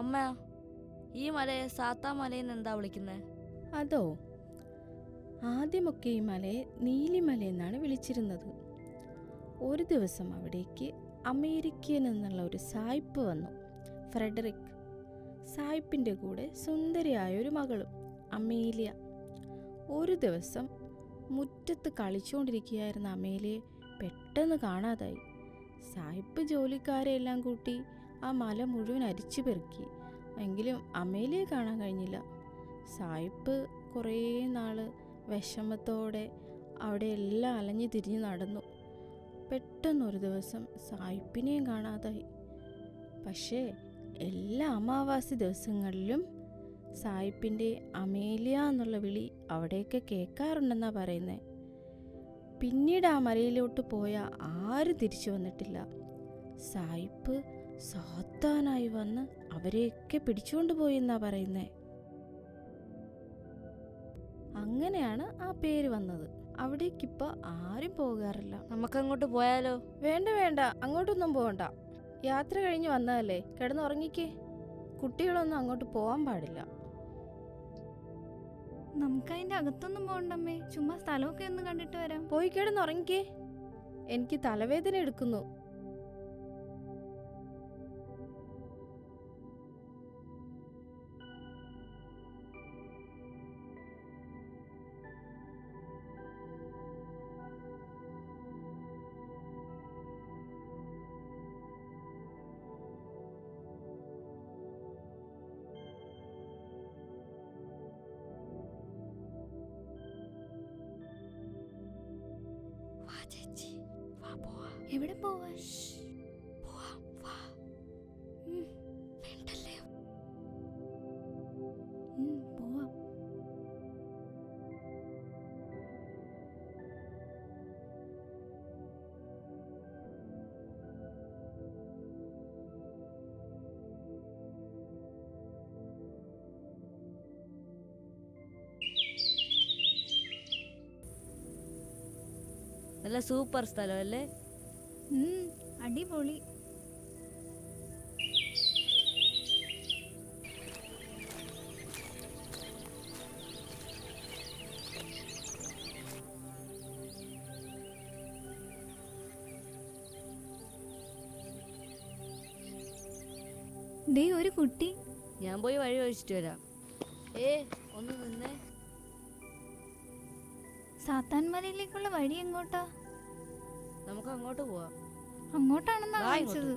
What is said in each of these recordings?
അമ്മ, ഈ മലയെ സാത്താ മലയെന്ന് എന്താ വിളിക്കുന്നത്? അതോ, ആദ്യമൊക്കെ ഈ മലയെ നീലിമല എന്നാണ് വിളിച്ചിരുന്നത്. ഒരു ദിവസം അവിടേക്ക് അമേരിക്കയിൽ നിന്നുള്ള ഒരു സായിപ്പ് വന്നു, ഫ്രെഡറിക്. സായിപ്പിൻ്റെ കൂടെ സുന്ദരിയായ ഒരു മകളും, അമേലിയ. ഒരു ദിവസം മുറ്റത്ത് കളിച്ചുകൊണ്ടിരിക്കുകയായിരുന്ന അമേലിയെ പെട്ടെന്ന് കാണാതായി. സായിപ്പ് ജോലിക്കാരെ എല്ലാം കൂട്ടി ആ മല മുഴുവൻ അരിച്ചു പെറുക്കി. എങ്കിലും അമേലിയെ കാണാൻ കഴിഞ്ഞില്ല. സായിപ്പ് കുറേ നാൾ വിഷമത്തോടെ അവിടെ എല്ലാം അലഞ്ഞു തിരിഞ്ഞ് നടന്നു. പെട്ടെന്നൊരു ദിവസം സായിപ്പിനെയും കാണാതായി. പക്ഷേ എല്ലാ അമാവാസി ദിവസങ്ങളിലും സായിപ്പിൻ്റെ അമേലിയ എന്നുള്ള വിളി അവിടെയൊക്കെ കേൾക്കാറുണ്ടെന്നാണ് പറയുന്നത്. പിന്നീട് ആ മലയിലോട്ട് പോയ ആരും തിരിച്ചു വന്നിട്ടില്ല. സായിപ്പ് സാത്താനായി വന്ന് അവരെയൊക്കെ പിടിച്ചുകൊണ്ട് പോയെന്നാണ് പറയുന്നത്. അങ്ങനെയാണ് ആ പേര് വന്നത്. അവിടേക്കിപ്പോൾ ആരും പോകാറില്ല. നമുക്കങ്ങോട്ട് പോയാലോ? വേണ്ട വേണ്ട, അങ്ങോട്ടൊന്നും പോകണ്ട. യാത്ര കഴിഞ്ഞ് വന്നതല്ലേ, കിടന്നുറങ്ങിക്കേ. കുട്ടികളൊന്നും അങ്ങോട്ട് പോകാൻ പാടില്ല. നമുക്കതിൻ്റെ അകത്തൊന്നും പോകണ്ടമ്മേ, ചുമ്മാ സ്ഥലമൊക്കെ ഒന്ന് കണ്ടിട്ട് വരാം. പോയി കിടന്നുറങ്ങിക്കേ, എനിക്ക് തലവേദന എടുക്കുന്നു. ചേച്ചി, വാ പോവാ. എവിടെ പോവാ? പോവാം, വാ. വേണ്ടല്ലേ? പോവാം. നല്ല സൂപ്പർ സ്ഥലം അല്ലേ? അടിപൊളി. ദേ ഒരു കുട്ടി. ഞാൻ പോയി വഴി ഒഴിച്ചിട്ട് വരാം. ഒന്ന് നിന്നേ. സാത്താൻ മലയിലേക്കുള്ള വഴി എങ്ങോട്ടാ? നമുക്ക് അങ്ങോട്ട് പോവാം. അങ്ങോട്ടാണെന്നാ വാ കാണിച്ചത്.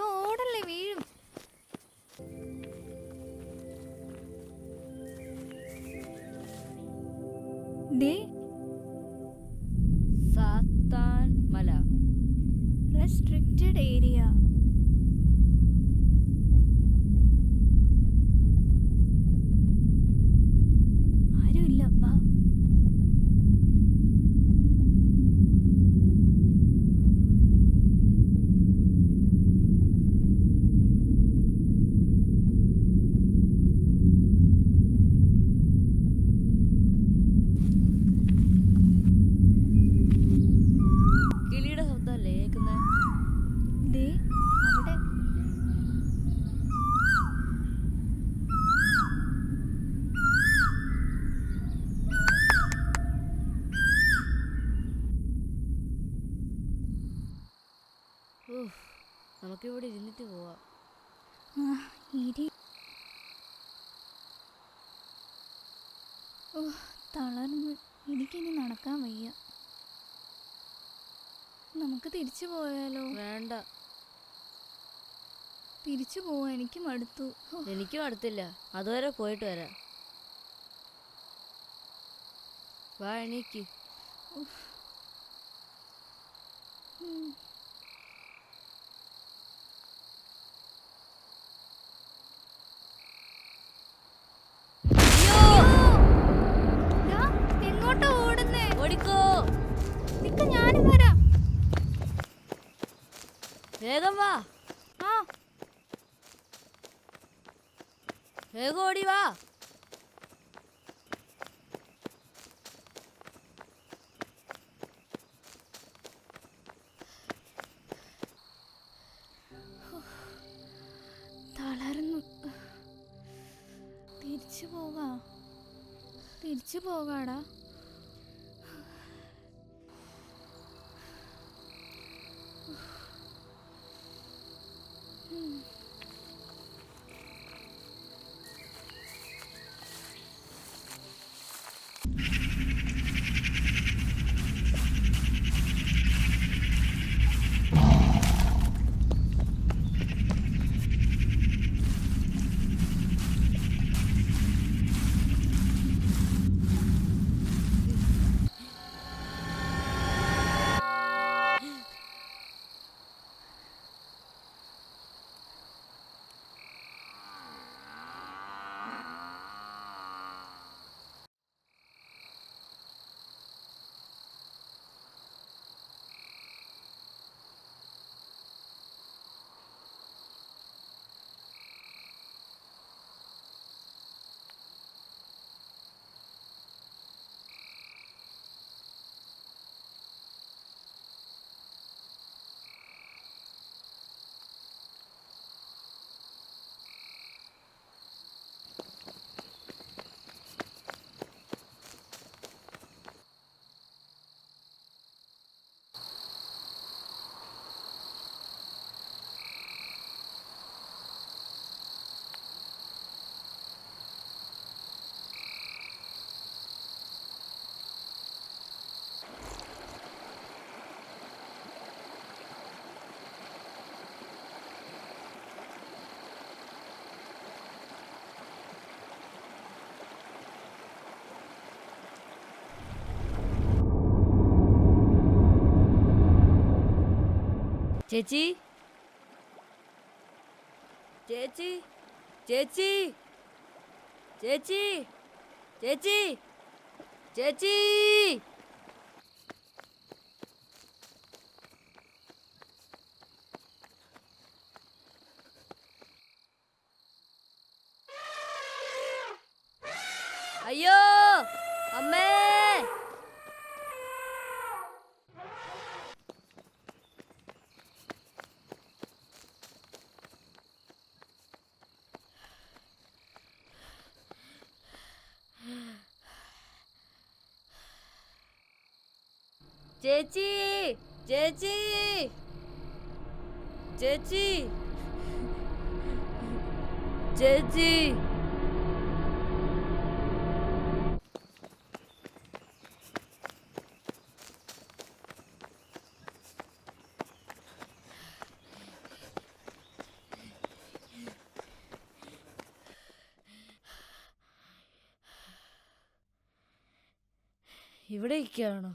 ഓടല്ലേ, വീഴും. ദേ സാത്താൻ മല, റെസ്ട്രിക്റ്റഡ് ഏരിയ. ആരുമില്ല, വാ. കിളിയുടെ ശബ്ദമല്ലേ കേൾക്കുന്നത്? ദേ അവിടെ. നമുക്കിവിടെ ഇരുന്നിട്ട് പോവാം. തളർന്ന് എനിക്കിനി നടക്കാൻ വയ്യ. നമുക്ക് തിരിച്ചു പോയാലോ? വേണ്ട, തിരിച്ചു പോവാ, എനിക്ക് മടുത്തു. എനിക്കും അടുത്തില്ല. അതുവരെ പോയിട്ട് വരാം. വാ, എണീക്ക്. എങ്ങോട്ടാ ഓടുന്നേ? ഓടിക്കോ. നിക്ക്, ഞാനും വരാം. വേഗം വാ. വേഗം ഓടി വാ. തളർന്നു. തിരിച്ചു പോകാടാ. ചേച്ചി, ചേച്ചി, ചേച്ചി, ചേച്ചി, ചേച്ചി, ചേച്ചി. അയ്യോ അമ്മേ. ചേച്ചി, ചേച്ചി, ചേച്ചി, ചേച്ചി. ഇവിടെ ഇരിക്കുകയാണോ?